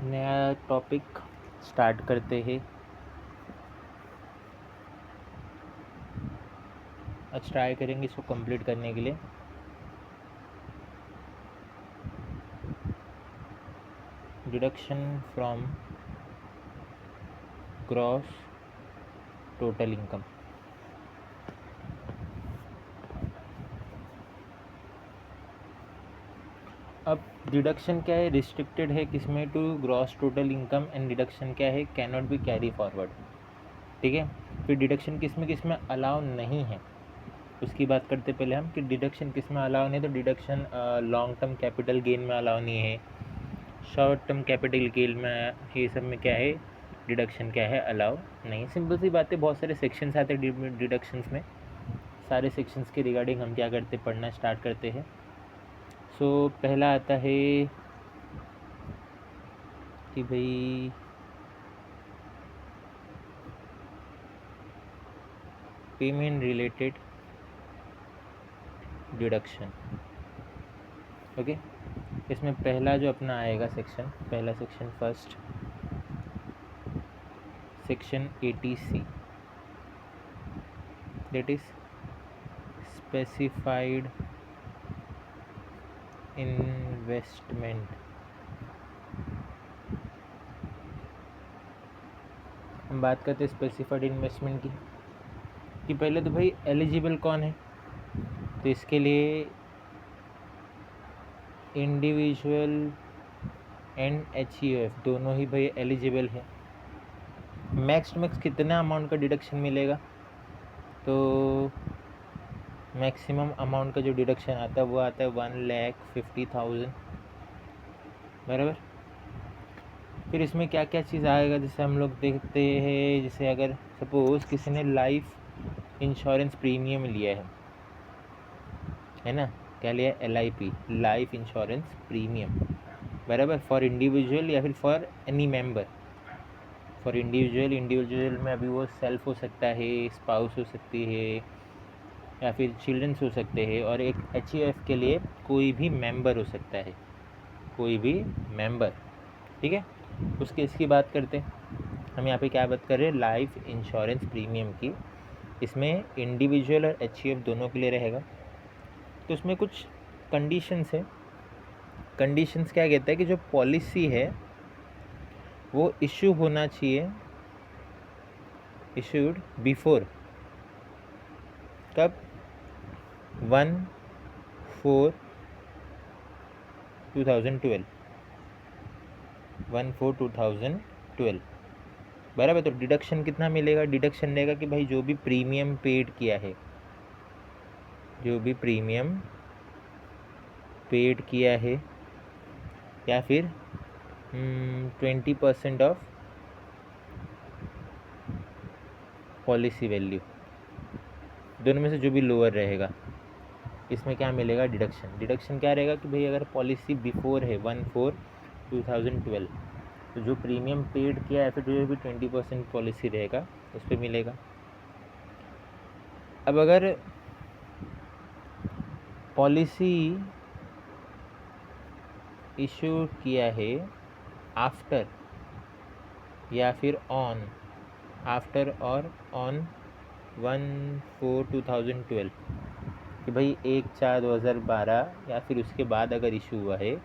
नया topic start करते हैं। आज ट्राई करेंगे इसको कंप्लीट करने के लिए। Deduction from gross total income. अब डिडक्शन क्या है, रिस्ट्रिक्टेड है किसमें, to gross total income, and deduction क्या है, can not be carry forward. ठीक है, फिर डिडक्शन किसमें अलाउ नहीं है उसकी बात करते पहले हम कि डिडक्शन किसमें अलाउ नहीं है। तो deduction long term capital gain में अलाउ नहीं है, शॉर्ट टर्म कैपिटल गेन में, ये सब में क्या है डिडक्शन क्या है, अलाउ नहीं। सिंपल सी बात है, बहुत सारे सेक्शंस आते हैं डिडक्शंस में। सारे सेक्शंस के रिगार्डिंग हम क्या करते, पढ़ना स्टार्ट करते हैं। सो पहला आता है कि भाई पेमेंट रिलेटेड डिडक्शन। ओके, इसमें पहला जो अपना आएगा सेक्शन, पहला section first section 80C, that is specified investment। हम बात करते हैं स्पेसिफाइड इन्वेस्टमेंट की कि पहले तो भाई एलिजिबल कौन है। तो इसके लिए इंडिविजुअल एंड HUF दोनों ही भाई एलिजिबल है। मैक्स कितना अमाउंट का डिडक्शन मिलेगा, तो मैक्सिमम अमाउंट का जो डिडक्शन आता है वो आता है 1,50,000, बराबर। फिर इसमें क्या क्या चीज़ आएगा, जैसे हम लोग देखते हैं, जैसे अगर सपोज किसी ने लाइफ इंश्योरेंस प्रीमियम लिया है ना, क्या लिया, LIP, लाइफ इंश्योरेंस प्रीमियम, बराबर, फॉर इंडिविजुअल या फिर for any member. For individual में अभी वो सेल्फ हो सकता है, स्पाउस हो सकती है, या फिर चिल्ड्रंस हो सकते हैं, और एक HUF के लिए कोई भी मेंबर हो सकता है, कोई भी मेंबर। ठीक है, उस केस की बात करते हैं हम। यहाँ पे क्या बात कर रहे हैं, लाइफ इंश्योरेंस प्रीमियम की। इसमें इंडिविजुअल और HUF दोनों के लिए रहेगा। तो उसमें कुछ कंडीशंस है। कंडीशंस क्या कहता है कि जो पॉलिसी है वो इशू होना चाहिए, इशूड बिफोर कब, 1/4/2012, 1/4/2012, बराबर। तो डिडक्शन कितना मिलेगा, डिडक्शन रहेगा कि भाई जो भी प्रीमियम पेड किया है, जो भी प्रीमियम पेड किया है, या फिर 20% ऑफ पॉलिसी वैल्यू, दोनों में से जो भी लोअर रहेगा, इसमें क्या मिलेगा, डिडक्शन। डिडक्शन क्या रहेगा कि भाई अगर पॉलिसी बिफोर है 1/4/2012, तो जो प्रीमियम पेड किया है, फिर जो भी 20% पॉलिसी रहेगा उस पर मिलेगा। अब अगर पॉलिसी इशू किया है आफ्टर या फिर ऑन, आफ्टर और ऑन 1/4/2012, कि भाई 1/4/2012 या फिर उसके बाद अगर इशू हुआ है,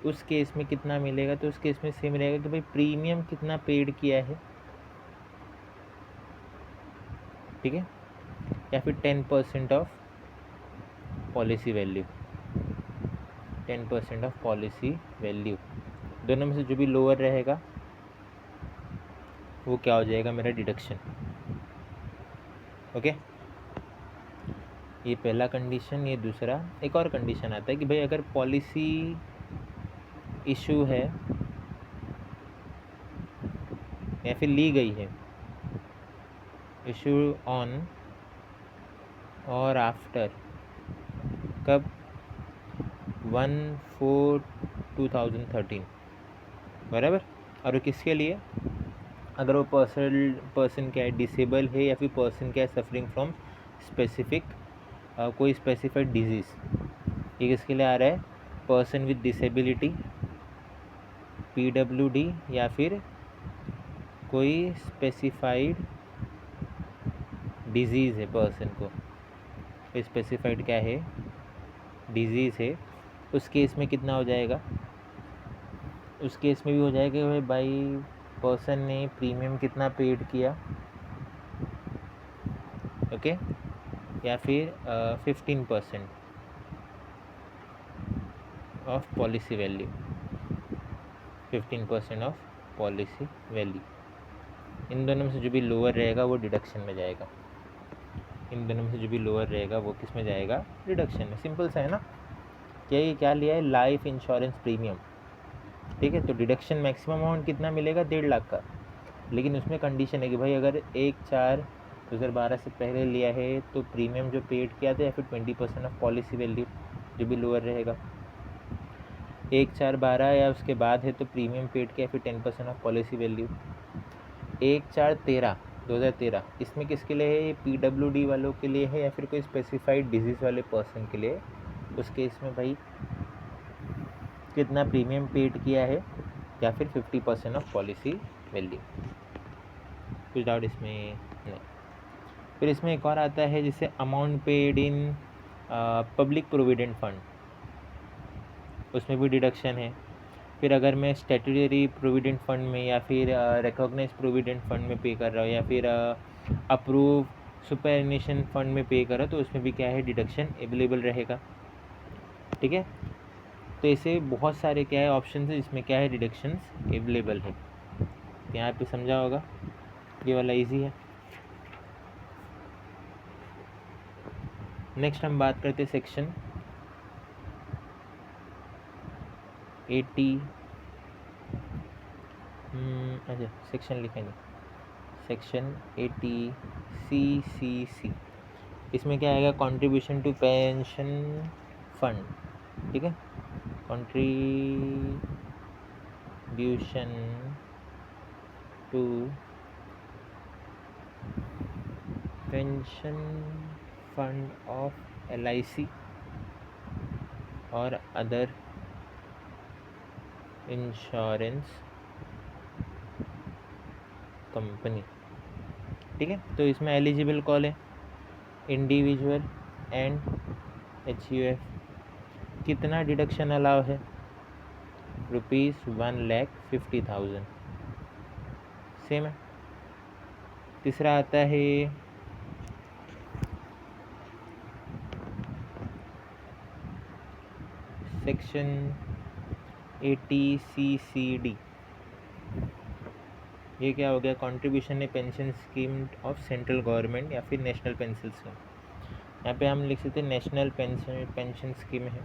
उस केस में कितना मिलेगा, तो उस केस में सेम रहेगा कि भाई प्रीमियम कितना पेड किया है, ठीक है, या फिर 10% of policy value, 10% of policy value, दोनों में से जो भी लोअर रहेगा वो क्या हो जाएगा, मेरा डिडक्शन। ओके, ये पहला कंडीशन। ये दूसरा, एक और कंडीशन आता है कि भाई अगर पॉलिसी इशू है या फिर ली गई है, इशू ऑन और आफ्टर कब, 1/4/2013, बराबर। और वो किसके लिए, अगर वो पर्सन क्या है, डिसेबल है, या फिर पर्सन क्या है, सफरिंग फ्रॉम स्पेसिफिक कोई स्पेसिफाइड डिजीज़। ये किसके लिए आ रहा है, पर्सन विद डिसेबिलिटी, PWD या फिर कोई स्पेसिफाइड डिजीज़ है पर्सन को, स्पेसिफाइड क्या है, डिजीज़ है, उस केस में कितना हो जाएगा, उस केस में भी हो जाएगा भाई पर्सन ने प्रीमियम कितना पेड किया, ओके, या फिर 15% of policy value, 15% of policy value. इन दोनों में से जो भी लोअर रहेगा वो डिडक्शन में जाएगा, इन दोनों में से जो भी लोअर रहेगा वो किस में जाएगा, डिडक्शन में। सिंपल सा है ना। ये क्या लिया है, लाइफ इंश्योरेंस प्रीमियम, ठीक है। तो डिडक्शन मैक्सिमम अमाउंट कितना मिलेगा, 1.5 लाख का, लेकिन उसमें कंडीशन है कि भाई अगर 1/4/2012 से पहले लिया है तो प्रीमियम जो पेड किया था या फिर 20% ऑफ पॉलिसी वैल्यू जो भी लोअर रहेगा, 1/4/12 या उसके बाद है तो प्रीमियम पेड किया फिर 10% ऑफ पॉलिसी वैल्यू। 1/4/2013 इसमें किसके लिए है, ये PWD वालों के लिए है या फिर कोई स्पेसिफाइड डिजीज़ वाले पर्सन के लिए। उस केस में भाई कितना प्रीमियम पेड किया है या फिर 50% ऑफ पॉलिसी वैल्यू। कुछ डाउट इसमें नहीं। फिर इसमें एक और आता है जिसे amount paid in public provident fund, उसमें भी डिडक्शन है। फिर अगर मैं स्टैट्यूटरी प्रोविडेंट फंड में या फिर रिकॉग्नाइज प्रोविडेंट फंड में पे कर रहा हूँ या फिर अप्रूव सुपरनेशन फंड में पे कर रहा हूँ तो उसमें भी क्या है, डिडक्शन अवेलेबल रहेगा, ठीक है। तो ऐसे बहुत सारे क्या है ऑप्शन है जिसमें क्या है, डिडक्शंस अवेलेबल है। तो यहाँ पे समझा होगा, ये वाला इजी है। नेक्स्ट हम बात करते हैं सेक्शन 80, अच्छा सेक्शन लिखा नहीं, सेक्शन 80CCC। इसमें क्या आएगा, कंट्रीब्यूशन टू पेंशन फंड, ठीक है, contribution to pension fund of LIC और अदर इंश्योरेंस कंपनी, ठीक है। तो इसमें एलिजिबल कौन है, इंडिविजुअल एंड HUF। कितना डिडक्शन अलाउ है, ₹1,50,000, सेम है। तीसरा आता है सेक्शन 80CCD। ये क्या हो गया, contribution A pension scheme of central government या फिर नेशनल पेंशन स्कीम। यहाँ पे हम लिख सकते हैं नेशनल पेंशन स्कीम है।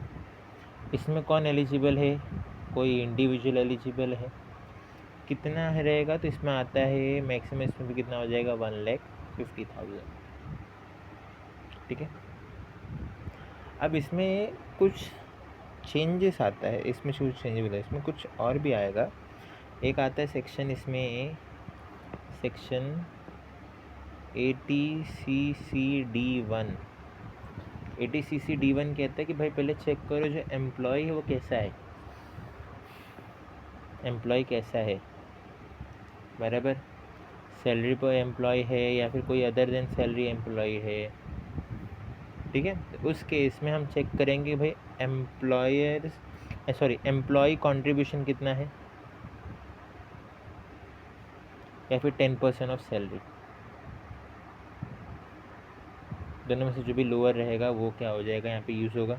इसमें कौन एलिजिबल है, कोई इंडिविजुअल एलिजिबल है। कितना रहेगा, तो इसमें आता है मैक्सिमम, इसमें भी कितना हो जाएगा, 1,50,000, ठीक है। अब इसमें कुछ चेंजेस आता है, इसमें कुछ चेंजेस होता है, इसमें कुछ और भी आएगा। एक आता है सेक्शन, इसमें सेक्शन 80CCD1। 80CCD1 कहता है कि भाई पहले चेक करो जो एम्प्लॉय है वो कैसा है, एम्प्लॉय कैसा है, बराबर, सैलरी पर एम्प्लॉय है या फिर कोई अदर देन सैलरी एम्प्लॉय है, ठीक है। तो उस केस में हम चेक करेंगे भाई एम्प्लॉय कंट्रीब्यूशन कितना है या फिर 10% ऑफ सैलरी। दोनों में से जो भी लोअर रहेगा वो क्या हो जाएगा, यहाँ पे यूज़ होगा।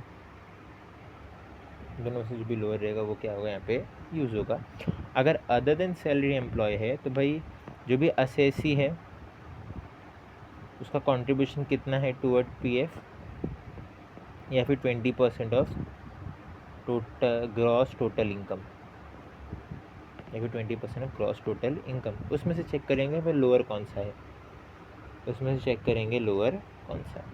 दोनों में से जो भी लोअर रहेगा वो क्या होगा, यहाँ पे यूज़ होगा। अगर अदर देन सैलरी एम्प्लॉय है तो भाई जो भी असेसी है उसका कंट्रीब्यूशन कितना है टूवर्ड PF या फिर 20% ऑफ ग्रॉस टोटल इनकम या फिर 20% ऑफ ग्रॉस टोटल इनकम। उसमें से चेक करेंगे भाई लोअर कौन सा है, उसमें से चेक करेंगे लोअर कौन सा है।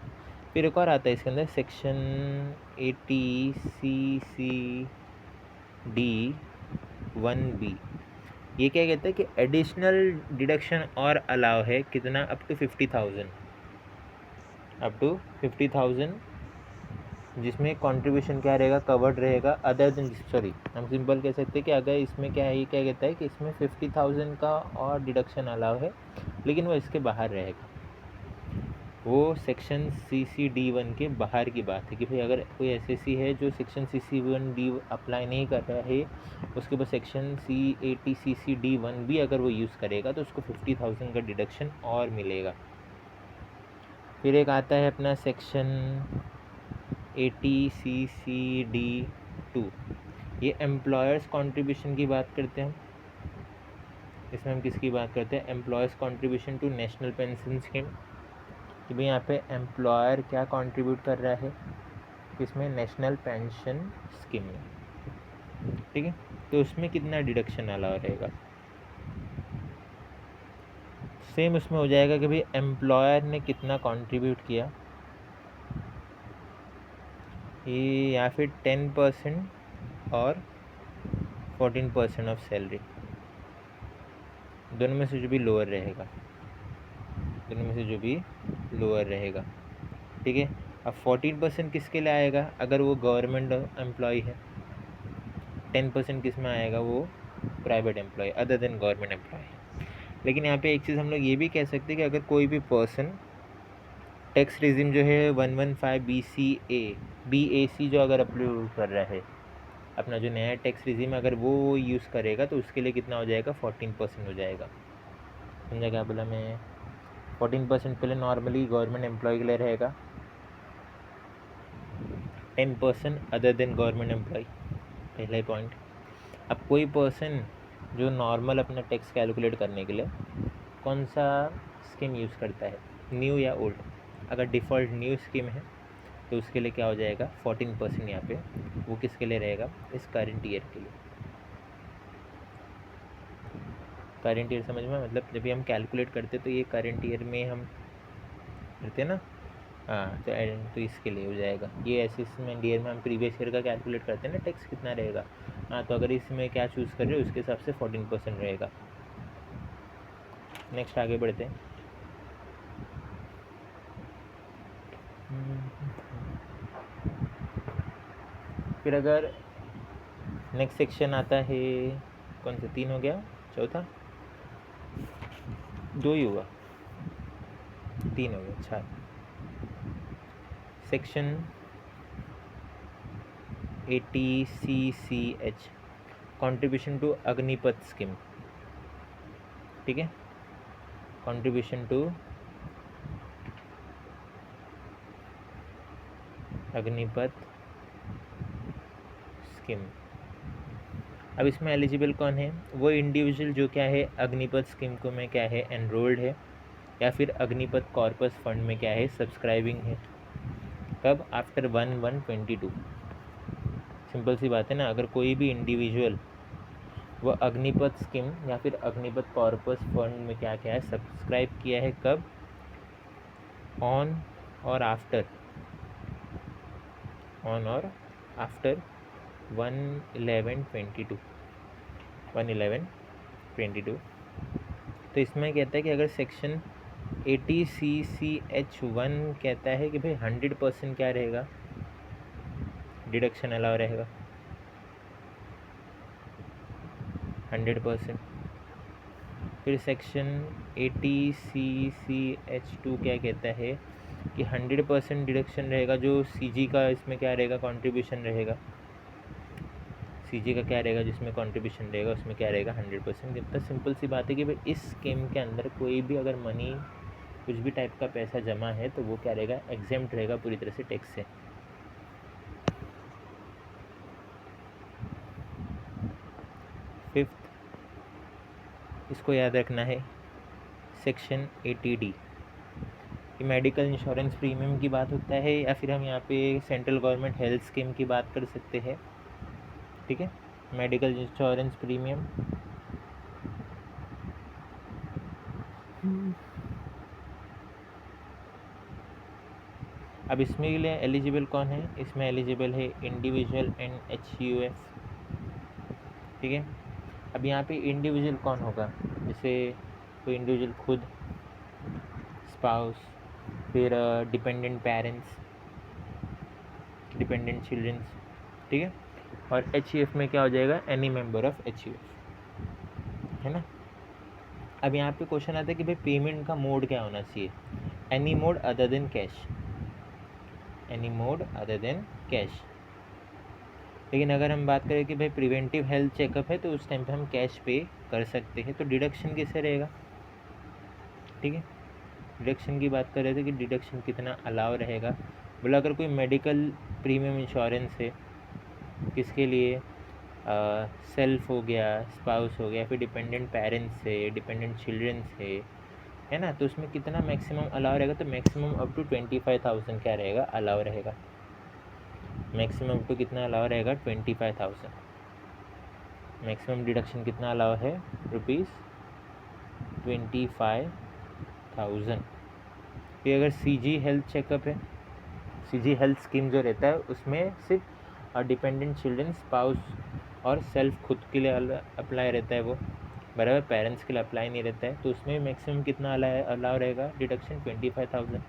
फिर एक और आता है इसके अंदर सेक्शन 80CCD1B। ये क्या कहता है कि एडिशनल डिडक्शन और अलाउ है, कितना, अप टू 50,000, अप टू 50,000 जिसमें कंट्रीब्यूशन क्या रहेगा, कवर्ड रहेगा अदर देन, सॉरी हम सिंपल कह सकते हैं कि अगर इसमें क्या है, ये क्या कहता है कि इसमें 50,000 का और डिडक्शन अलाउ है, लेकिन वो इसके बाहर रहेगा। वो सेक्शन CC-D1 के बाहर की बात है कि भाई अगर कोई SSC है जो सेक्शन CC-1D अप्लाई नहीं कर रहा है, उसके बाद सेक्शन C80CC-D1 भी अगर वो यूज़ करेगा तो उसको 50,000 का डिडक्शन और मिलेगा। फिर एक आता है अपना सेक्शन 80CC-D2, ये एम्प्लॉयर्स कंट्रीब्यूशन की बात करते हैं। इसमें हम किसकी बात करते हैं, employers contribution to national pension scheme, कि भाई यहाँ पे एम्प्लॉयर क्या कंट्रीब्यूट कर रहा है, इसमें नेशनल पेंशन स्कीम में, ठीक है। तो उसमें कितना डिडक्शन अलाउ रहेगा, सेम उसमें हो जाएगा कि भाई एम्प्लॉयर ने कितना कंट्रीब्यूट किया, ये या फिर 10% और 14% ऑफ सैलरी, दोनों में से जो भी लोअर रहेगा, दोनों में से जो भी लोअर रहेगा, ठीक है। अब 14% किसके लिए आएगा, अगर वो गवर्नमेंट एम्प्लॉय है। 10% किस में आएगा, वो private employ other than government employ. लेकिन यहाँ पे एक चीज़ हम लोग ये भी कह सकते हैं कि अगर कोई भी पर्सन टैक्स रिजिम जो है 115 BAC जो अगर अप्रूव कर रहा है, अपना जो नया टैक्स रिजिम अगर वो यूज़ करेगा तो उसके लिए कितना हो जाएगा, 14% हो जाएगा। समझा क्या बोला मैं, 14% पहले नॉर्मली गवर्नमेंट एम्प्लॉय के लिए रहेगा, 10% अदर देन गवर्नमेंट एम्प्लॉय, पहला ही पॉइंट। अब कोई पर्सन जो नॉर्मल अपना टैक्स कैलकुलेट करने के लिए कौन सा स्कीम यूज़ करता है, न्यू या ओल्ड, अगर डिफ़ॉल्ट न्यू स्कीम है तो उसके लिए क्या हो जाएगा, 14% यहाँ पे वो किसके लिए रहेगा, इस करंट ईयर के लिए। करंट ईयर समझ में, मतलब जब भी हम कैलकुलेट करते तो ये करंट ईयर में हम करते हैं ना, हाँ तो इसके लिए हो जाएगा ये। असेसमेंट ईयर में हम प्रीवियस ईयर का कैलकुलेट करते हैं ना टैक्स कितना रहेगा, हाँ तो अगर इसमें क्या चूज़ कर रहे हो उसके हिसाब से 14% रहेगा। नेक्स्ट आगे बढ़ते हैं। फिर अगर नेक्स्ट सेक्शन आता है, कौन सा, 3 हो गया, चौथा 2 ही हुआ, 3 हो गया, अच्छा। Section 80CCH contribution to Agnipath scheme, ठीक है, कंट्रीब्यूशन टू अग्निपथ स्कीम। अब इसमें एलिजिबल कौन है, वो इंडिविजुअल जो क्या है अग्निपथ स्कीम को में क्या है एनरोल्ड है, या फिर अग्निपथ कॉर्पस फंड में क्या है सब्सक्राइबिंग है। कब, आफ्टर 1/1/22। सिंपल सी बात है ना, अगर कोई भी इंडिविजुअल वो अग्निपथ स्कीम या फिर अग्निपथ कॉर्पस फंड में क्या क्या है सब्सक्राइब किया है, कब, ऑन और आफ्टर 1/11/22, 1/11/22। तो इसमें कहता है कि अगर सेक्शन 80CCH1 कहता है कि भाई 100% क्या रहेगा, डिडक्शन अलाउ रहेगा 100%। फिर सेक्शन 80CCH2 क्या कहता है कि 100% डिडक्शन रहेगा, जो CG का इसमें क्या रहेगा कंट्रीब्यूशन रहेगा, CG का क्या रहेगा जिसमें कंट्रीब्यूशन रहेगा उसमें क्या रहेगा 100%। कितना सिंपल सी बात है कि भाई इस स्कीम के अंदर कोई भी अगर मनी कुछ भी टाइप का पैसा जमा है तो वो क्या रहेगा, एग्जेम्प्ट रहेगा पूरी तरह से टैक्स से। फिफ्थ, इसको याद रखना है, सेक्शन 80D, ये मेडिकल इंश्योरेंस प्रीमियम की बात होता है, या फिर हम यहाँ पे सेंट्रल गवर्नमेंट हेल्थ स्कीम की बात कर सकते हैं, ठीक है, मेडिकल इंश्योरेंस प्रीमियम। अब इसमें के लिए एलिजिबल कौन है, इसमें एलिजिबल है इंडिविजुअल एंड HUF, ठीक है। अब यहाँ पे इंडिविजुअल कौन होगा, जैसे कोई इंडिविजुअल खुद, स्पाउस, फिर डिपेंडेंट पेरेंट्स, डिपेंडेंट चिल्ड्रंस, ठीक है। और HUF में क्या हो जाएगा, एनी मेंबर ऑफ HUF, है ना। अब यहाँ पे क्वेश्चन आता है कि भाई पेमेंट का मोड क्या होना चाहिए, any mode other than cash, any mode other than cash. लेकिन अगर हम बात करें कि भाई प्रिवेंटिव हेल्थ चेकअप है तो उस टाइम पे हम कैश पे कर सकते हैं, तो डिडक्शन किससे रहेगा, ठीक है। डिडक्शन की बात कर रहे थे कि डिडक्शन कितना अलाउ रहेगा, बोला अगर कोई मेडिकल प्रीमियम इंश्योरेंस है, किसके लिए, सेल्फ हो गया, स्पाउस हो गया, फिर डिपेंडेंट पेरेंट्स से, डिपेंडेंट चिल्ड्रन से, है ना, तो उसमें कितना मैक्सिमम अलाउ रहेगा, तो मैक्सिमम अप टू 25,000 क्या रहेगा, अलाउ रहेगा। मैक्सिमम अप टू कितना अलाउ रहेगा, 25,000। मैक्सिमम डिडक्शन कितना अलाउ है, ₹25,000। फिर अगर CG हेल्थ चेकअप है, CG हेल्थ स्कीम जो रहता है उसमें सिर्फ डिपेंडेंट चिल्ड्रन, स्पाउस और सेल्फ खुद के लिए अप्लाई रहता है वो, बराबर, पेरेंट्स के लिए अप्लाई नहीं रहता है, तो उसमें मैक्सिमम कितना अलाउ रहेगा डिडक्शन, 25,000,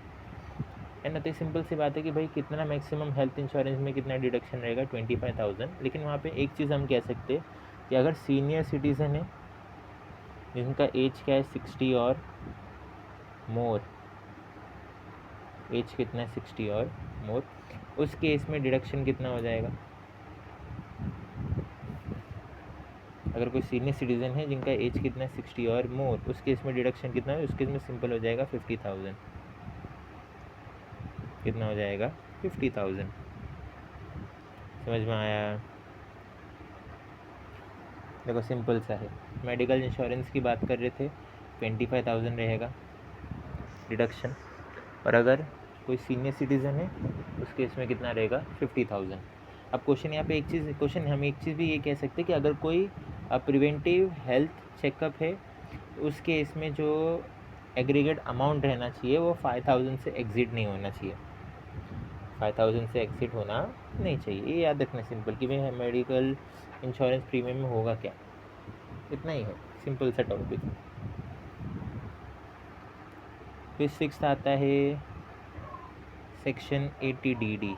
है ना। तो सिंपल सी बात है कि भाई कितना मैक्सिमम हेल्थ इंश्योरेंस में कितना डिडक्शन रहेगा, 25,000। लेकिन वहाँ पे एक चीज़ हम कह सकते हैं कि अगर सीनियर सिटीज़न है जिनका एज क्या है 60 और मोर, एज कितना है 60 और मोर, उस केस में डिडक्शन कितना हो जाएगा, अगर कोई सीनियर सिटीज़न है जिनका एज कितना है 60 और मोर, उस केस में डिडक्शन कितना है, उस केस में सिंपल हो जाएगा 50,000, कितना हो जाएगा 50,000। समझ में आया, देखो सिंपल सा है। मेडिकल इंश्योरेंस की बात कर रहे थे, 25,000 रहेगा डिडक्शन, और अगर कोई सीनियर सिटीज़न है उस केस में कितना रहेगा, 50,000। अब क्वेश्चन यहाँ पे एक चीज़, क्वेश्चन हम एक चीज़ भी ये कह सकते हैं कि अगर कोई प्रिवेंटिव हेल्थ चेकअप है तो उस केस में जो एग्रीगेट अमाउंट रहना चाहिए वो 5,000 से एग्जिट नहीं होना चाहिए, 5,000 से एग्जिट होना नहीं चाहिए, ये याद रखना सिंपल कि भाई मेडिकल इंश्योरेंस प्रीमियम में होगा क्या, इतना ही है, सिंपल सा टॉपिक। फिर 6 आता है सेक्शन 80DD,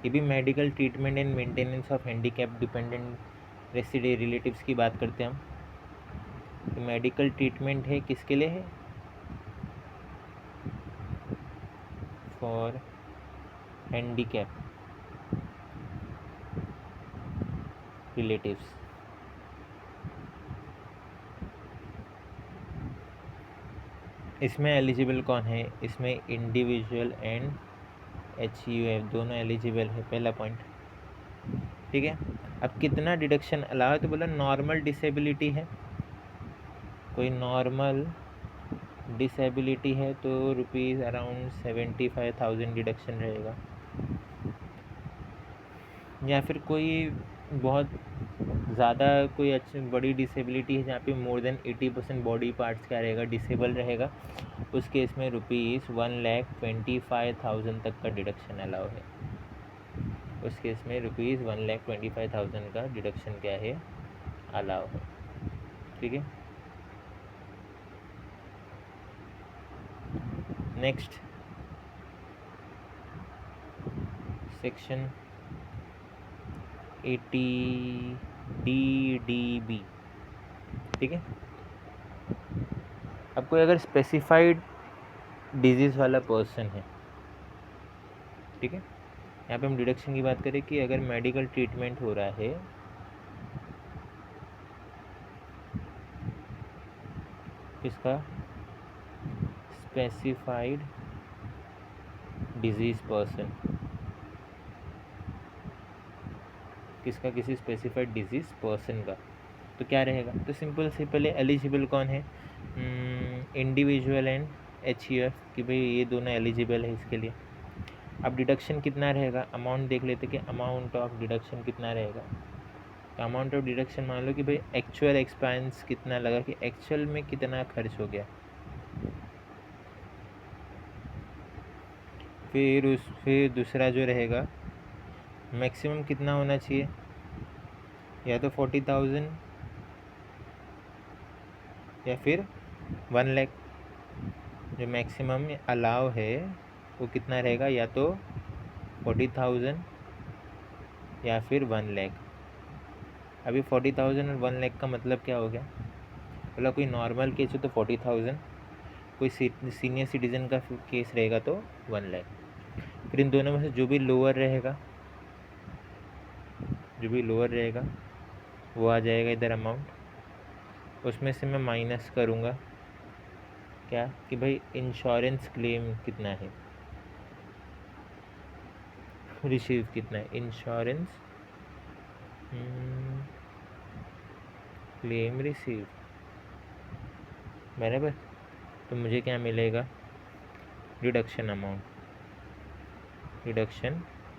ये भी medical treatment and maintenance of handicap dependent resident relatives की बात करते हैं हम। तो मेडिकल ट्रीटमेंट है किसके लिए है, फॉर हैंडीकैप रिलेटिव्स। इसमें एलिजिबल कौन है, इसमें इंडिविजुअल एंड HUF दोनों एलिजिबल है, पहला पॉइंट, ठीक है। अब कितना डिडक्शन अलाउ है, तो बोला नॉर्मल डिसेबिलिटी है, कोई नॉर्मल डिसेबिलिटी है तो रुपीज़ अराउंड 75,000 डिडक्शन रहेगा, या फिर कोई बहुत ज़्यादा कोई अच्छी बड़ी डिसेबिलिटी है जहाँ पे मोर देन 80% बॉडी पार्ट्स क्या रहेगा, डिसेबल रहेगा, उस केस में ₹1,25,000 तक का डिडक्शन अलाउ है, उस केस में ₹1,25,000 का डिडक्शन क्या है, अलाउ है, ठीक है। नेक्स्ट सेक्शन 80DDB, ठीक है। अब कोई अगर स्पेसिफाइड डिजीज़ वाला पर्सन है, ठीक है, यहाँ पे हम डिडक्शन की बात करें कि अगर मेडिकल ट्रीटमेंट हो रहा है किसका, स्पेसिफाइड डिजीज़ पर्सन, किसका, किसी स्पेसिफाइड डिजीज़ पर्सन का, तो क्या रहेगा, तो सिंपल से पहले एलिजिबल कौन है, इंडिविजुअल एंड HUF, कि भाई ये दोनों एलिजिबल है इसके लिए। अब डिडक्शन कितना रहेगा, अमाउंट देख लेते कि अमाउंट ऑफ डिडक्शन कितना रहेगा, तो अमाउंट ऑफ डिडक्शन मान लो कि भाई एक्चुअल एक्सपेंस कितना लगा, कि एक्चुअल में कितना खर्च हो गया, फिर दूसरा जो रहेगा मैक्सिमम कितना होना चाहिए, या तो 40,000 या फिर 1 लाख, जो मैक्सिमम अलाउ है वो कितना रहेगा, या तो 40,000 या फिर 1 लाख। अभी 40,000 और 1 लाख का मतलब क्या हो गया? मतलब कोई नॉर्मल केस हो तो 40,000, कोई सीनियर सिटीज़न का केस रहेगा तो 1 लाख। फिर इन दोनों में से जो भी लोअर रहेगा वो आ जाएगा इधर अमाउंट। उसमें से मैं माइनस करूँगा क्या कि भाई इंश्योरेंस क्लेम कितना है, रिसीव कितना है, इंश्योरेंस क्लेम रिसीव, बराबर। तो मुझे क्या मिलेगा? डिडक्शन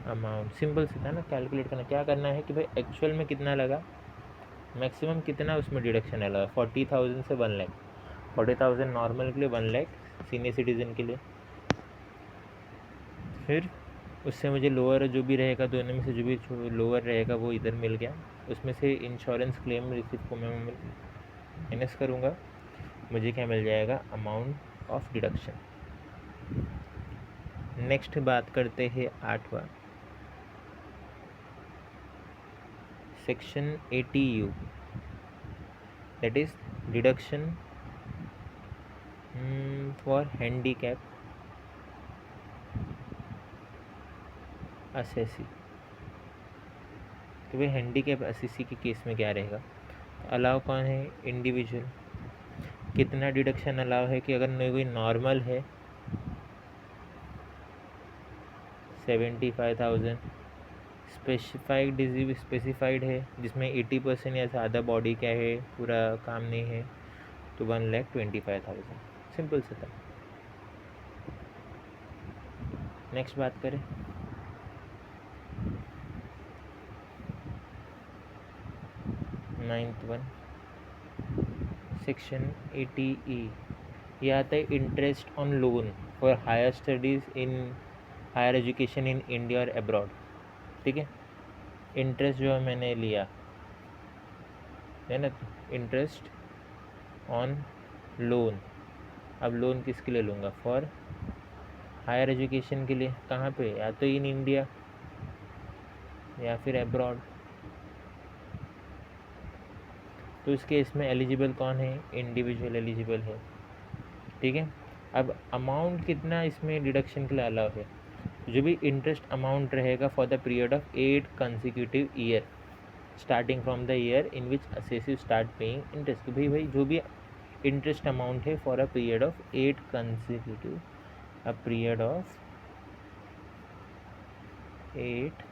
अमाउंट सिंपल से था ना, कैलकुलेट करना। क्या करना है कि भाई एक्चुअल में कितना लगा, मैक्सिमम कितना उसमें डिडक्शन लगा। 40,000 से 1 लाख, 40,000 नॉर्मल के लिए, 1 लाख सीनियर सिटीज़न के लिए। फिर उससे मुझे लोअर जो भी रहेगा, दोनों में से जो भी लोअर रहेगा वो इधर मिल गया। उसमें से इंश्योरेंस क्लेम रिसीव को मैं माइनस करूँगा, मुझे क्या मिल जाएगा? Amount of deduction. नेक्स्ट बात करते हैं 8वां, section 80U, that is deduction for handicap assessee. तो भाई हैंडीकैप असेसी के केस में क्या रहेगा? अलाउ कौन है? इंडिविजुअल। कितना डिडक्शन अलाउ है कि अगर कोई नॉर्मल है 75,000, स्पेसिफाइड डिजीज स्पेसिफाइड है जिसमें 80% या ज़्यादा बॉडी क्या है, पूरा काम नहीं है, तो 1,25,000। सिंपल से था। नेक्स्ट बात करें, नाइन्थ वन, सेक्शन 80E। ये आता है interest on loan for higher studies in higher education in India और अब्रॉड। ठीक है, इंटरेस्ट जो है मैंने लिया है ना, इंटरेस्ट ऑन लोन। अब लोन किसके लिए लूँगा? फॉर हायर एजुकेशन के लिए। कहाँ पे? या तो इन इंडिया या फिर अब्रॉड। तो इस केस में एलिजिबल कौन है? इंडिविजुअल एलिजिबल है। ठीक है, अब अमाउंट कितना इसमें डिडक्शन के लिए अलाउ है? जो भी इंटरेस्ट अमाउंट रहेगा for the period of 8 consecutive year starting from the year in which assessee start paying interest. भाई जो भी इंटरेस्ट अमाउंट है for a period of 8 consecutive, a period of 8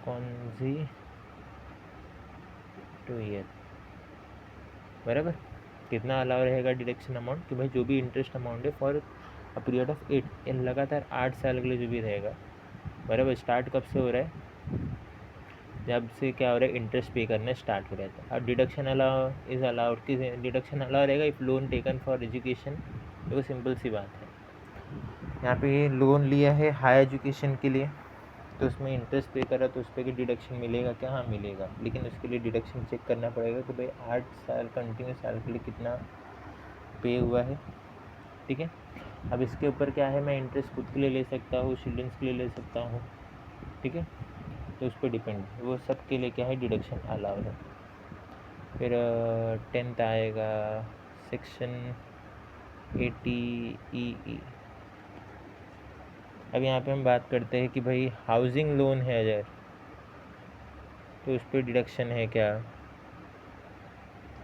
consecutive year, बराबर। कितना अलाउ रहेगा deduction amount कि भाई जो भी इंटरेस्ट अमाउंट है फॉर अ पीरियड ऑफ 8, लगातार 8 साल के लिए जो भी रहेगा, बराबर। स्टार्ट कब से हो रहा है? जब से क्या हो रहा है? इंटरेस्ट पे करना स्टार्ट हो रहा है। अब डिडक्शन अलाउ इज़ अलाउड, किस डिडक्शन अलाउ रहेगा? If loan taken for education. देखो सिंपल सी बात है, यहाँ पे लोन लिया है हाई एजुकेशन के लिए, तो उसमें इंटरेस्ट पे करा तो उस पर की डिडक्शन मिलेगा क्या? हाँ मिलेगा, लेकिन उसके लिए डिडक्शन चेक करना पड़ेगा कि भाई 8 साल कंटिन्यू साल के लिए कितना पे हुआ है। ठीक है, अब इसके ऊपर क्या है, मैं इंटरेस्ट खुद के लिए ले सकता हूँ, स्टूडेंट्स के लिए ले सकता हूँ। ठीक है, तो उस पर डिपेंड, वो सब के लिए क्या है? डिडक्शन अलाउ है। फिर 10th आएगा सेक्शन 80EE। अब यहाँ पे हम बात करते हैं कि भाई हाउसिंग लोन है अगर, तो उस पर डिडक्शन है क्या?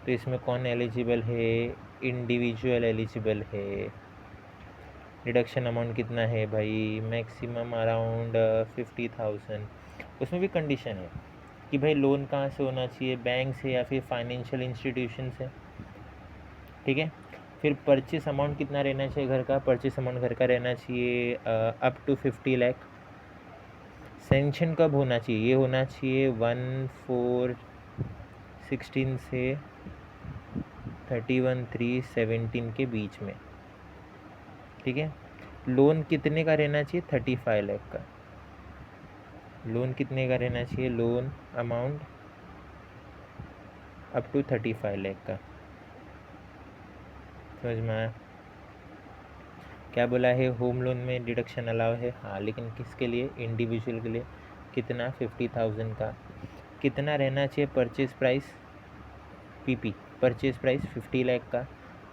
तो इसमें कौन एलिजिबल है? इंडिविजुअल एलिजिबल है। डिडक्शन अमाउंट कितना है भाई? Maximum around 50,000। उसमें भी कंडीशन है कि भाई लोन कहाँ से होना चाहिए, बैंक से या फिर फाइनेंशियल इंस्टीट्यूशन से। ठीक है, फिर परचेस अमाउंट कितना रहना चाहिए घर का? परचेस अमाउंट घर का रहना चाहिए अप टू 50 लाख। सेंक्शन कब होना चाहिए? ये होना चाहिए 1/4/16 से 31/3/17 के बीच में। ठीक है, लोन कितने का रहना चाहिए? 35 लाख का। लोन कितने का रहना चाहिए? Loan amount up to 35 lakh का। समझ में आया? क्या बोला है, होम लोन में डिडक्शन अलाउ है, हाँ, लेकिन किसके लिए, इंडिविजुअल के लिए। कितना, 50,000 का। कितना रहना चाहिए purchase price, PP, purchase price 50 lakh का।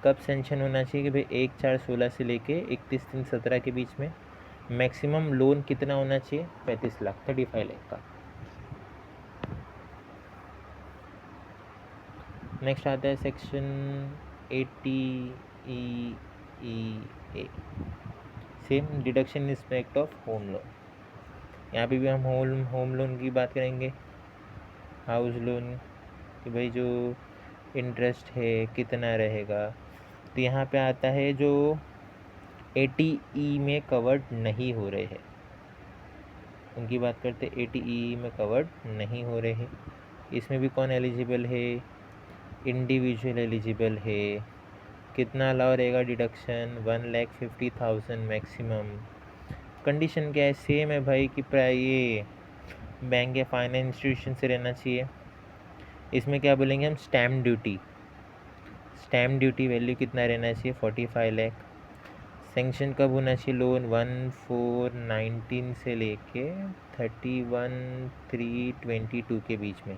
कब सेंक्शन होना चाहिए कि भाई 1/4/16 से लेके 31/3/17 के बीच में। मैक्सिमम लोन कितना होना चाहिए, 35 लाख, 35 लाख का। नेक्स्ट आता है section 80E same deduction respect of home loan. यहाँ पे भी हम होम लोन की बात करेंगे, हाउस लोन, कि भाई जो इंटरेस्ट है कितना रहेगा। तो यहाँ पे आता है जो 80E में कवर्ड नहीं हो रहे हैं, उनकी बात करते हैं। 80E में कवर्ड नहीं हो रहे हैं, इसमें भी कौन एलिजिबल है, इंडिविजुअल एलिजिबल है। कितना अलाउ रहेगा डिडक्शन, 1,50,000 मैक्सिमम। कंडीशन क्या है, सेम है भाई कि प्राय ये बैंक या फाइनेंस इंस्टीट्यूशन से रहना चाहिए। इसमें क्या बोलेंगे हम, stamp duty. Stamp duty value कितना रहना चाहिए, 45 लाख। सेंक्शन कब होना चाहिए लोन, 1/4/19 से लेके 31/3/22 के बीच में,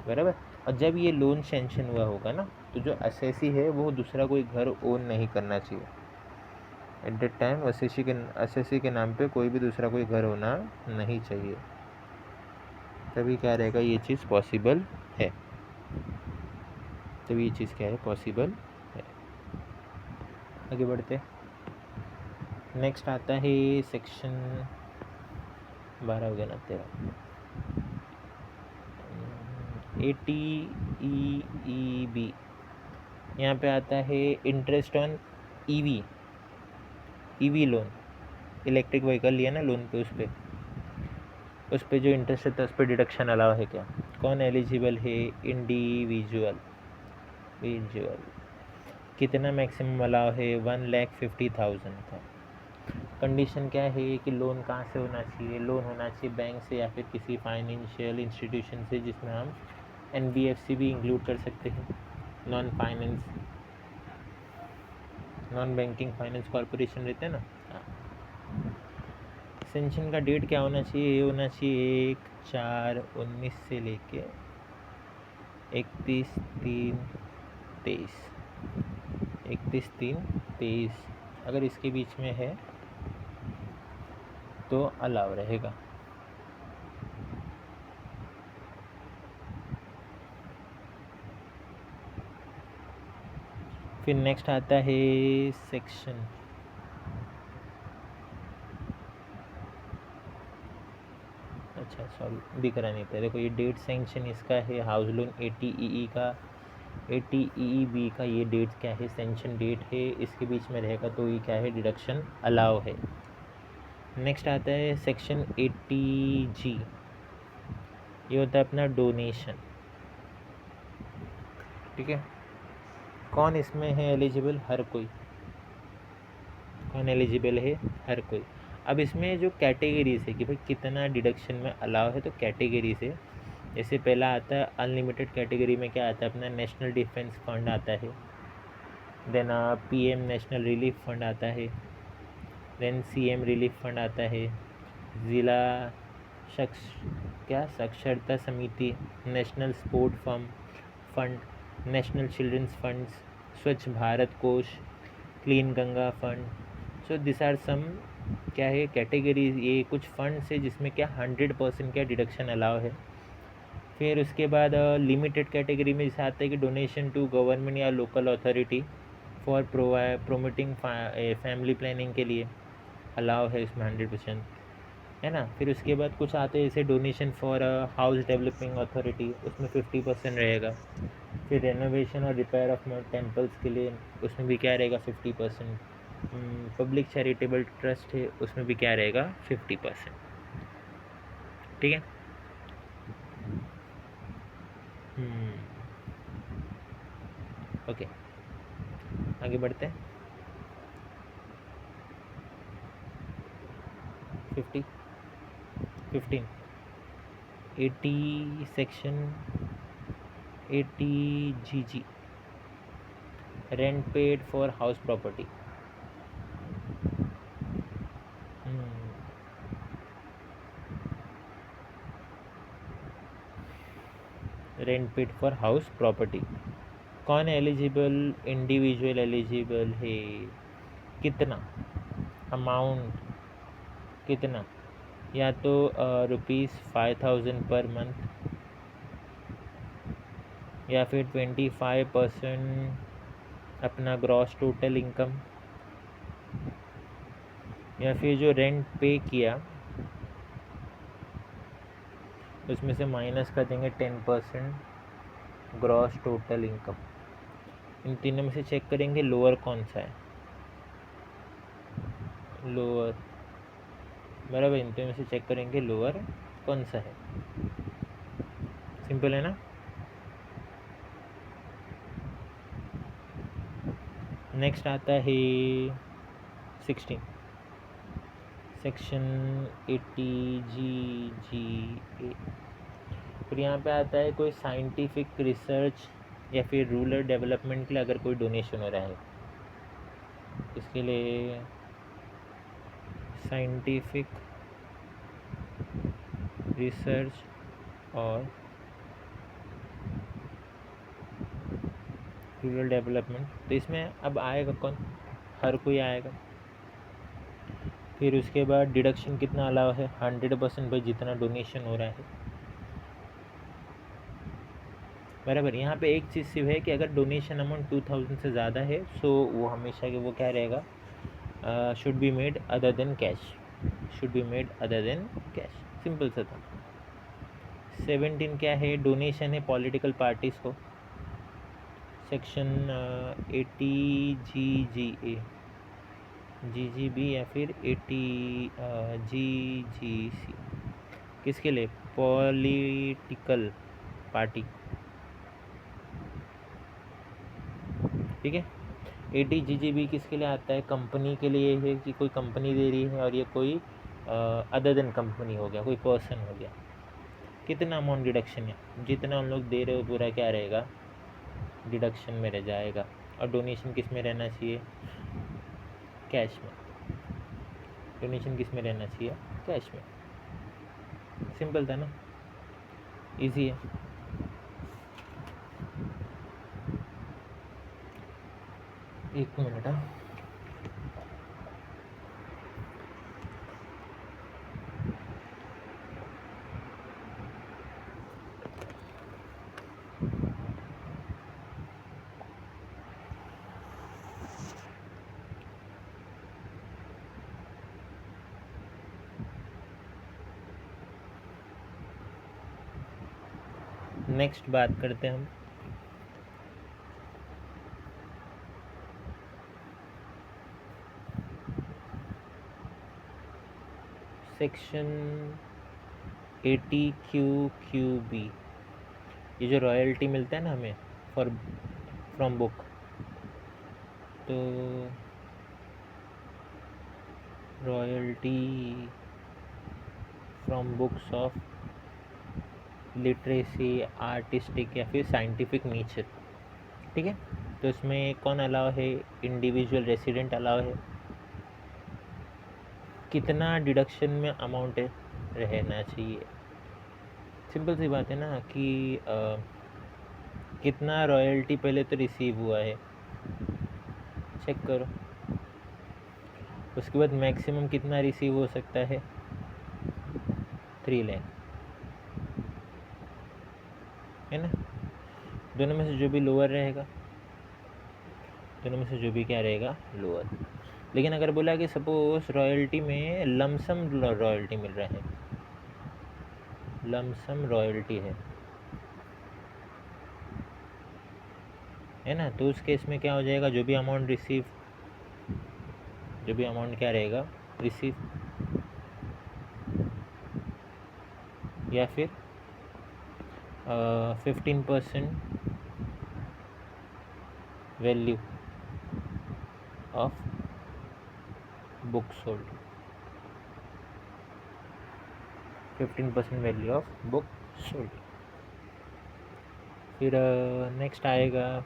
बराबर। और जब ये लोन सेंक्शन हुआ होगा ना, तो जो असेसी है वो दूसरा कोई घर ओन नहीं करना चाहिए। एट दैट टाइम असेसी के नाम पे कोई भी दूसरा कोई घर होना नहीं चाहिए, तभी क्या रहेगा, ये चीज़ पॉसिबल है। तभी ये चीज़ क्या है, पॉसिबल है। आगे बढ़ते, नेक्स्ट आता है सेक्शन 12 हो गया ना, 13, 80EEB। यहाँ पे आता है interest on EV loan. Electric vehicle लिया ना लोन पे, उस पर जो इंटरेस्ट रहता है उस पर डिडक्शन अलाउ है क्या, कौन एलिजिबल है, इंडिविजुअल। कितना मैक्सिमम अलाउ है, 1,50,000 का। कंडीशन क्या है कि लोन कहाँ से होना चाहिए, लोन होना चाहिए बैंक से या फिर किसी फाइनेंशियल इंस्टीट्यूशन से, जिसमें हम NBFC भी इंक्लूड कर सकते हैं, नॉन बैंकिंग फाइनेंस कॉरपोरेशन रहते हैं ना। सेंक्शन का डेट क्या होना चाहिए, ये होना चाहिए 1/4/19 से लेके 31/3/23, 31/3/23। अगर इसके बीच में है तो अलाउ रहेगा। फिर नेक्स्ट आता है सेक्शन, अच्छा सॉरी दिख रहा नहीं था, देखो ये डेट सेंक्शन इसका है, हाउस लोन 80EE का, 80EEB का ये डेट क्या है, सेंक्शन डेट है, इसके बीच में रहेगा तो ये क्या है, डिडक्शन अलाउ है। नेक्स्ट आता है सेक्शन 80G, ये होता है अपना डोनेशन, ठीक है। कौन इसमें है एलिजिबल, हर कोई। कौन एलिजिबल है, हर कोई। अब इसमें जो कैटेगरीज है कि भाई कितना डिडक्शन में अलाउ है, तो कैटेगरी से जैसे पहला आता है अनलिमिटेड कैटेगरी में क्या आता है अपना, नेशनल डिफेंस फंड आता है, then PM national relief fund आता है, देन CM रिलीफ फंड आता है, ज़िला साक्षरता समिति, national sport fund, national children's funds, Swachh Bharat Kosh, clean Ganga fund. So this are some क्या है कैटेगरीज, ये कुछ फंड्स है जिसमें क्या 100% क्या डिडक्शन अलाउ है। फिर उसके बाद लिमिटेड कैटेगरी में जैसे आता है कि डोनेशन टू गवर्नमेंट या local authority for promoting family planning के लिए अलाउ है, इसमें 100%, है ना। फिर उसके बाद कुछ आते हैं जैसे donation for house developing authority, उसमें 50% रहेगा। फिर रेनोवेशन और रिपेयर ऑफ टेम्पल्स के लिए उसमें भी क्या रहेगा, 50%। पब्लिक चैरिटेबल ट्रस्ट है, उसमें भी क्या रहेगा, 50%, ठीक है। ओके, आगे बढ़ते हैं। 15 80 section 80GG, rent paid for house property. Rent paid for house property. कौन एलिजिबल, इंडिविजुअल एलिजिबल है, कितना अमाउंट, कितना, या तो ₹5,000 पर मंथ, या फिर 25% अपना ग्रॉस टोटल इनकम, या फिर जो रेंट पे किया उसमें से माइनस कर देंगे 10% ग्रॉस टोटल इनकम। इन तीनों में से चेक करेंगे लोअर कौन सा है, लोअर, बराबर। इन तीनों में से चेक करेंगे लोअर कौन सा है। सिंपल है ना। नेक्स्ट आता है 16 सेक्शन 80G(G)(A). फिर यहाँ पे आता है कोई साइंटिफिक रिसर्च या फिर रूरल डेवलपमेंट के लिए अगर कोई डोनेशन हो रहा है, इसके लिए साइंटिफिक रिसर्च और रूरल डेवलपमेंट, तो इसमें अब आएगा कौन, हर कोई आएगा। फिर उसके बाद डिडक्शन कितना अलाउ है, 100% भाई, जितना डोनेशन हो रहा है, बराबर। यहाँ पे एक चीज़ सिर्फ है कि अगर डोनेशन अमाउंट 2000 से ज़्यादा है सो वो हमेशा के वो क्या रहेगा, should be made other than cash, should be made other than cash, simple सा था। 17 क्या है, डोनेशन है पॉलिटिकल पार्टीज़ को, सेक्शन 80G(G)(A), GGB या फिर 80G(G)(C), किसके लिए, पॉलिटिकल पार्टी, ठीक है। 80G(G)(B) किसके लिए आता है, कंपनी के लिए है कि कोई कंपनी दे रही है और ये कोई अदर देन कंपनी हो गया, कोई पर्सन हो गया। कितना अमाउंट डिडक्शन है, जितना उन लोग दे रहे हो पूरा क्या रहेगा, डिडक्शन में रह जाएगा। और डोनेशन किस में रहना चाहिए, कैश में, डोनेशन किस में रहना चाहिए, कैश में। सिंपल था ना, इजी है। एक मिनट, नेक्स्ट बात करते हैं हम सेक्शन 80QQB। ये जो रॉयल्टी मिलता है ना हमें फॉर फ्रॉम बुक, तो royalty from books of literacy, artistic या फिर साइंटिफिक नेचर, ठीक है। तो इसमें कौन अलाउ है, इंडिविजुअल रेसिडेंट अलाउ है। कितना डिडक्शन में अमाउंट रहना चाहिए, सिंपल सी बात है ना कि कितना रॉयल्टी पहले तो रिसीव हुआ है, चेक करो। उसके बाद मैक्सिमम कितना रिसीव हो सकता है, 3 लाख, है ना। दोनों में से जो भी लोअर रहेगा, दोनों में से जो भी क्या रहेगा, लोअर। लेकिन अगर बोला कि सपोज रॉयल्टी में लमसम रॉयल्टी मिल रहा है, लमसम रॉयल्टी है ना, तो उस केस में क्या हो जाएगा, जो भी अमाउंट रिसीव, जो भी अमाउंट क्या रहेगा रिसीव, या फिर 15% value of book sold, 15% value of book sold. फिर नेक्स्ट आएगा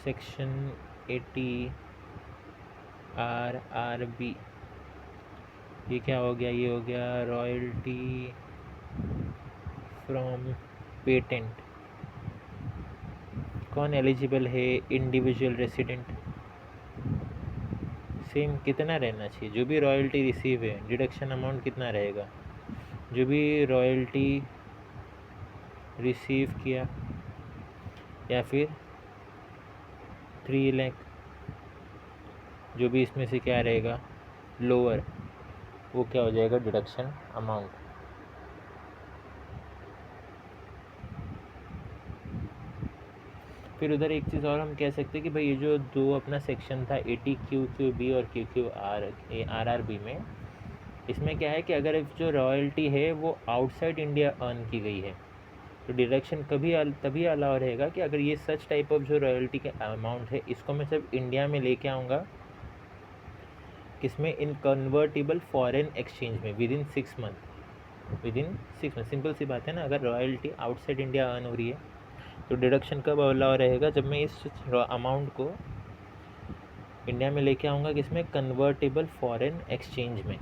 सेक्शन 80RRB। ये क्या हो गया, ये हो गया रॉयल्टी फ्रॉम पेटेंट, कौन एलिजिबल है? Individual resident. सेम कितना रहना चाहिए? जो भी रॉयल्टी रिसीव है डिडक्शन अमाउंट कितना रहेगा? जो भी रॉयल्टी रिसीव किया या फिर 3 लाख, जो भी इसमें से क्या रहेगा लोअर, वो क्या हो जाएगा डिडक्शन अमाउंट। फिर उधर एक चीज़ और हम कह सकते हैं कि भाई ये जो दो अपना सेक्शन था 80 QQB और QQRRB में, इसमें क्या है कि अगर जो रॉयल्टी है वो आउटसाइड इंडिया अर्न की गई है तो डिडक्शन तभी अलाउ रहेगा कि अगर ये सच टाइप ऑफ जो रॉयल्टी का अमाउंट है इसको मैं सिर्फ इंडिया में लेके आऊँगा, किसमें? इन कन्वर्टेबल फॉरेन एक्सचेंज में विद इन 6 मंथ। सिंपल सी बात है ना, अगर रॉयल्टी आउटसाइड इंडिया अर्न हो रही है तो डिडक्शन कब अलाउ रहेगा? जब मैं इस अमाउंट को इंडिया में लेके आऊँगा, किसमें? कन्वर्टेबल फॉरेन एक्सचेंज में।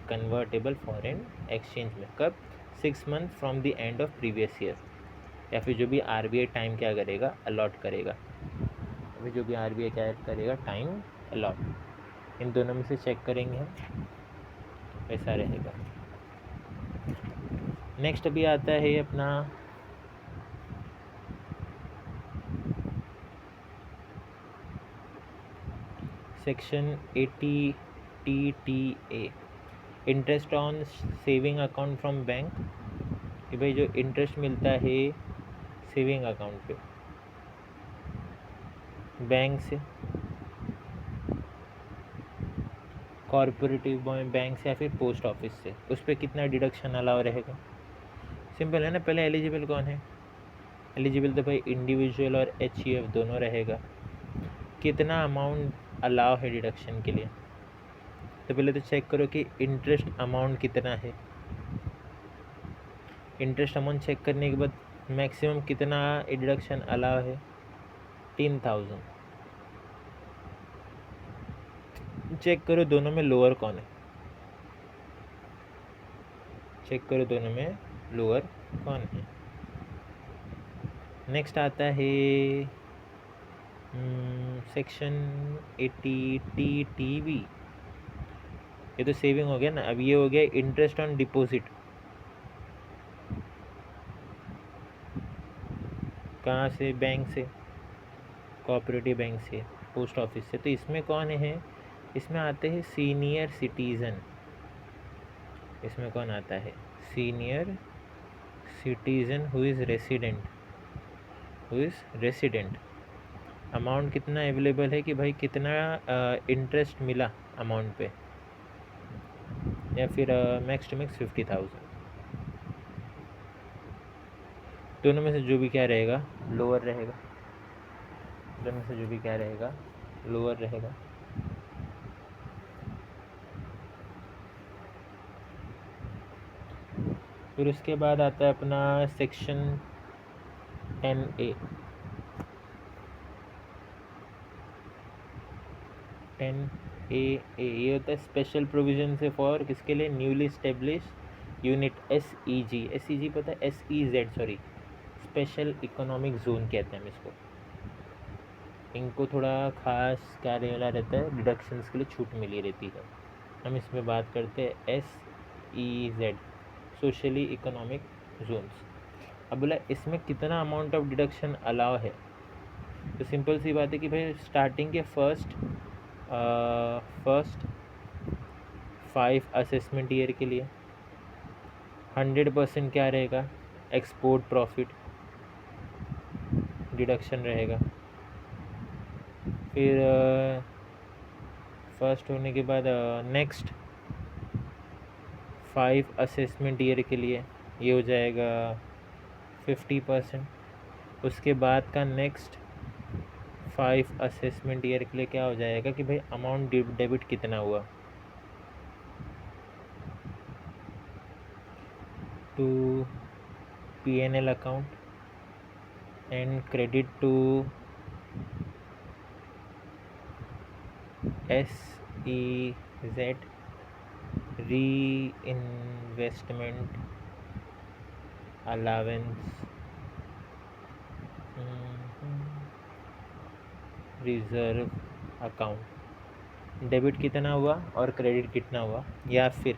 कन्वर्टेबल फॉरेन एक्सचेंज में कब? 6 month from the end of previous year, या फिर जो भी RBI टाइम क्या करेगा अलॉट करेगा, अभी जो भी RBI क्या करेगा टाइम अलॉट, इन दोनों में से चेक करेंगे हम, ऐसा रहेगा। नेक्स्ट अभी आता है अपना section 80 TTA, interest on saving account from bank, कि भाई जो इंटरेस्ट मिलता है सेविंग अकाउंट पे बैंक से, कॉर्पोरेटिव बैंक से या फिर पोस्ट ऑफिस से, उस पर कितना डिडक्शन अलाउ रहेगा? सिंपल है ना, पहले एलिजिबल कौन है? एलिजिबल तो भाई इंडिविजुअल और HUF दोनों रहेगा। कितना अमाउंट अलाउ है डिडक्शन के लिए? तो पहले तो चेक करो कि इंटरेस्ट अमाउंट कितना है। इंटरेस्ट अमाउंट चेक करने के बाद मैक्सिमम कितना डिडक्शन अलाउ है? 3000। चेक करो दोनों में लोअर कौन है, चेक करो दोनों में लोअर कौन है। नेक्स्ट आता है सेक्शन 80 TTV, ये तो सेविंग हो गया ना। अब ये हो गया इंटरेस्ट ऑन डिपॉजिट, कहाँ से? बैंक से, कोऑपरेटिव बैंक से, पोस्ट ऑफिस से। तो इसमें कौन है? इसमें आते हैं सीनियर सिटीज़न। इसमें कौन आता है? Senior citizen who is resident. Amount कितना अवेलेबल है कि भाई कितना इंटरेस्ट मिला अमाउंट पे, या फिर मैक्स टू मैक्स 50,000। दोनों में से जो भी क्या रहेगा लोअर रहेगा, दोनों में से जो भी क्या रहेगा लोअर रहेगा। फिर उसके बाद आता है अपना सेक्शन 10A। 10A ये होता है स्पेशल प्रोविजन से फॉर किसके लिए? न्यूली स्टेब्लिश यूनिट SEG पता है? SEZ sorry, special economic zone कहते हैं हम इसको। इनको थोड़ा खास क्या रहना रहता है, डिडक्शंस के लिए छूट मिली रहती है। हम इसमें बात करते हैं SEZ, सोशली इकोनॉमिक जोन्स। अब बोला इसमें कितना अमाउंट ऑफ डिडक्शन अलाउ है? तो सिंपल सी बात है कि भाई स्टार्टिंग के फर्स्ट 5 असेसमेंट ईयर के लिए 100% क्या रहेगा? एक्सपोर्ट प्रॉफिट डिडक्शन रहेगा। फिर फर्स्ट होने के बाद नेक्स्ट 5 असेसमेंट ईयर के लिए ये हो जाएगा 50%। उसके बाद का नेक्स्ट 5 असेसमेंट ईयर के लिए क्या हो जाएगा कि भाई अमाउंट डेबिट कितना हुआ to PNL account and credit to SEZ re investment allowance reserve account, debit कितना हुआ और क्रेडिट कितना हुआ, या फिर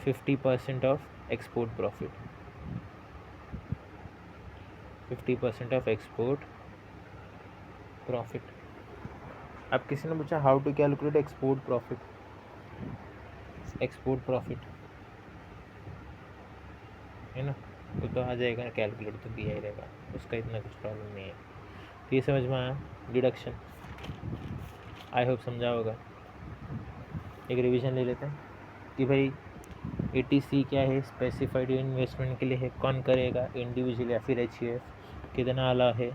50% of export profit, 50% of export profit. अब किसी ने पूछा how to calculate export profit, export profit है ना, वो तो आ जाएगा, कैलकुलेट तो दिया ही रहेगा, उसका इतना कुछ प्रॉब्लम नहीं है। तो ये समझ में आया डिडक्शन, आई होप समझा होगा। एक रिवीजन ले लेते हैं कि भाई ATC क्या है, स्पेसिफाइड इन्वेस्टमेंट के लिए है, कौन करेगा, इंडिविजुअल या फिर HUF, कितना अलाउ है,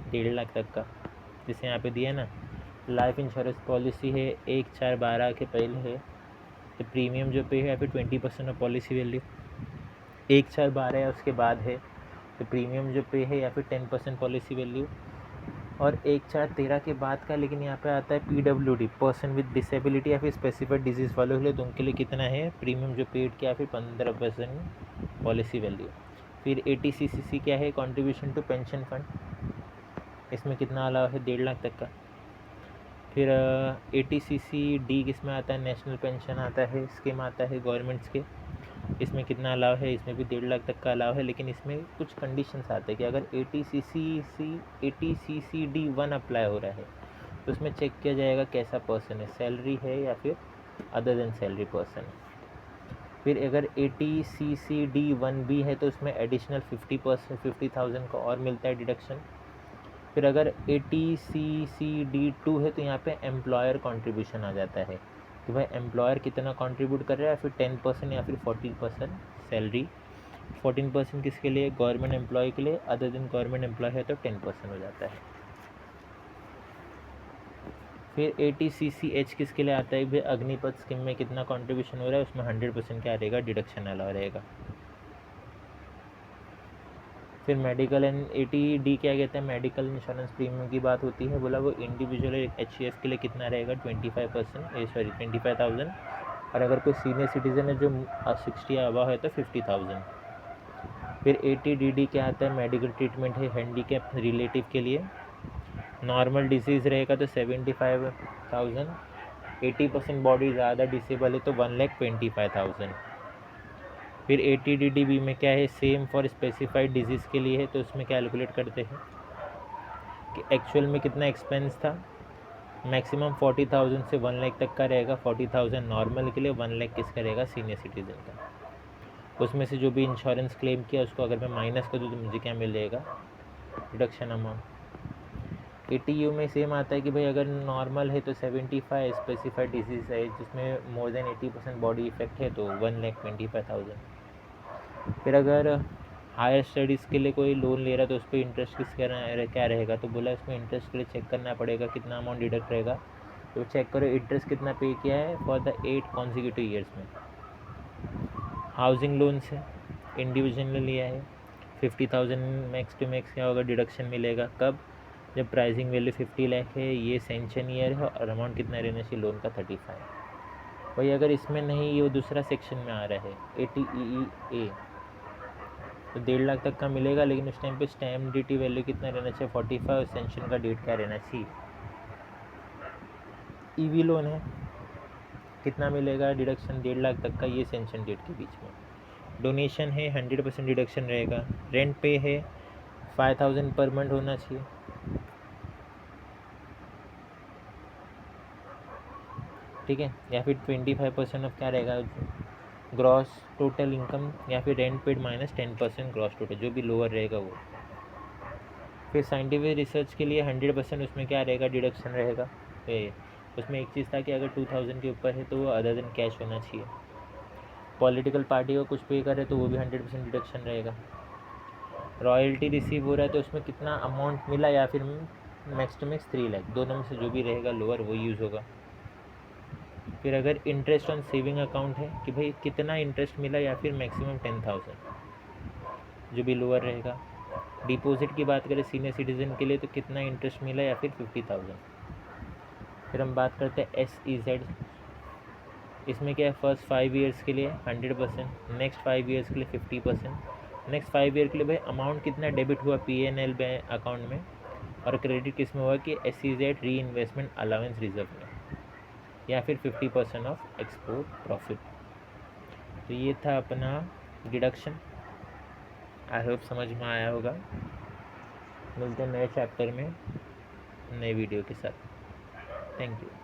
1.5 लाख तक का, जैसे यहाँ पे दिया ना। लाइफ इंश्योरेंस पॉलिसी है 1/4/12 के पहले है, तो प्रीमियम जो पे है या फिर 20% ऑफ पॉलिसी वैल्यू, 1/4/12 है उसके बाद है, तो प्रीमियम जो पे है या फिर 10% पॉलिसी वैल्यू, और 1/4/13 के बाद का, लेकिन यहाँ पे आता है PWD, पर्सन विद डिसेबिलिटी या फिर स्पेसिफाइड डिजीज़ वालों के लिए, तो उनके लिए कितना है प्रीमियम जो पेड किया, फिर 15% पॉलिसी वैल्यू। फिर ATCCC क्या है, कंट्रीब्यूशन टू पेंशन फंड, इसमें कितना अलाउ है, 1.5 लाख तक का। फिर ATCCD किस में आता है, नेशनल पेंशन आता है, स्कीम आता है गवर्नमेंट्स के, इसमें कितना अलाव है, इसमें भी 1.5 लाख तक का अलाव है, लेकिन इसमें कुछ कंडीशंस आते हैं कि अगर ATCCD1 अप्लाई हो रहा है तो उसमें चेक किया जाएगा कैसा पर्सन है, सैलरी है या फिर अदर देन सैलरी पर्सन। फिर अगर ATCCD1B है तो उसमें एडिशनल 50,000 का और मिलता है डिडक्शन। फिर अगर ATCCD2 है तो यहाँ पे एम्प्लॉयर कंट्रीब्यूशन आ जाता है कि भाई एम्प्लॉयर कितना कंट्रीब्यूट कर रहा है, फिर 10% या फिर 14% सैलरी, 14% किसके लिए, गवर्नमेंट एम्प्लॉय के लिए, अदर दिन गवर्नमेंट एम्प्लॉय है तो 10% हो जाता है। फिर ATCCH किसके लिए आता है, भाई अग्निपथ स्कीम में कितना कंट्रीब्यूशन हो रहा है, उसमें 100% क्या रहेगा, डिडक्शन अलाउ रहेगा। फिर मेडिकल एंड ATD क्या कहते हैं, मेडिकल इंश्योरेंस प्रीमियम की बात होती है, बोला वो इंडिविजुअल HUF के लिए कितना रहेगा, 25,000, और अगर कोई सीनियर सिटीज़न है जो 60 या अबव है तो 50,000। फिर ATDD क्या आता है, मेडिकल ट्रीटमेंट है हैंडीकैप रिलेटिव के लिए, नॉर्मल डिजीज़ रहेगा तो 75,000, 80% बॉडी ज़्यादा डिसेबल है तो 1,25,000। फिर ATDDB में क्या है, सेम फॉर स्पेसिफाइड डिजीज़ के लिए है, तो उसमें कैलकुलेट करते हैं कि एक्चुअल में कितना एक्सपेंस था, मैक्सिमम 40,000 से 1 लाख तक का रहेगा, 40,000 नॉर्मल के लिए, 1 लाख किसका रहेगा, सीनियर सिटीज़न का। उसमें से जो भी इंश्योरेंस क्लेम किया उसको अगर मैं माइनस कर दूँ तो मुझे क्या मिल जाएगा, डिडक्शन अमाउंट। ATU में सेम आता है कि भाई अगर नॉर्मल है तो 75, स्पेसिफाइड डिजीज़ है जिसमें मोर देन 80% बॉडी इफेक्ट है तो 1,25,000। फिर अगर हायर स्टडीज़ के लिए कोई लोन ले रहा है तो उस पर इंटरेस्ट क्या रहेगा, तो बोला इसमें इंटरेस्ट के लिए चेक करना पड़ेगा कितना अमाउंट डिडक्ट रहेगा, तो चेक करो इंटरेस्ट कितना पे किया है फॉर द 8 कॉन्जिक्यूटिव ईयर्स में। हाउसिंग लोन से इंडिविजुअल ने लिया है, 50,000 मैक्स टू मैक्स क्या होगा, डिडक्शन मिलेगा, कब, जब प्राइसिंग वैल्यू 50 लाख है, ये सेंशन ईयर है, और अमाउंट कितना रहना चाहिए लोन का, 35। वही अगर इसमें नहीं, ये दूसरा सेक्शन में आ रहा है ATEEA, तो 1.5 लाख तक का मिलेगा, लेकिन उस टाइम पे स्टैम्प ड्यूटी वैल्यू कितना रहना चाहिए, 45, और सेंशन का डेट क्या रहना चाहिए। EV लोन है, कितना मिलेगा डिडक्शन, 1.5 लाख तक का, ये सेंशन डेट के बीच में। डोनेशन है 100% डिडक्शन रहेगा। रेंट पे है 5,000 पर मंथ होना चाहिए। ठीक है, या फिर 25% ऑफ क्या रहेगा, ग्रॉस टोटल इनकम, या फिर rent paid minus 10% gross total, जो भी लोअर रहेगा वो। फिर साइंटिफिक रिसर्च के लिए 100% उसमें क्या रहेगा, डिडक्शन रहेगा। उसमें एक चीज़ था कि अगर 2,000 के ऊपर है तो वो अदर देन कैश होना चाहिए। पॉलिटिकल पार्टी को कुछ पे करे तो वो भी 100% डिडक्शन रहेगा। रॉयल्टी रिसीव हो रहा है तो उसमें कितना अमाउंट मिला, या फिर मैक्स टू मैक्स 3 लाख, दोनों में से जो भी रहेगा लोअर वो यूज़ होगा। फिर अगर इंटरेस्ट ऑन सेविंग अकाउंट है कि भाई कितना इंटरेस्ट मिला, या फिर मैक्सिमम 10,000, जो भी लोअर रहेगा। डिपॉजिट की बात करें सीनियर सिटीज़न के लिए तो कितना इंटरेस्ट मिला, या फिर 50,000। फिर हम बात करते हैं SEZ, इसमें क्या है, फर्स्ट 5 ईयर्स के लिए 100%, नेक्स्ट 5 ईयर्स के लिए 50%। नेक्स्ट 5 ईयर के लिए भाई अमाउंट कितना डेबिट हुआ PNL बैंक अकाउंट में, और क्रेडिट किस में हुआ कि SEZ re investment allowance reserve में, या फिर 50% ऑफ एक्सपोर्ट प्रॉफिट। तो ये था अपना डिडक्शन। आई होप समझ में आया होगा। मिलते हैं नए चैप्टर में नए वीडियो के साथ। Thank you.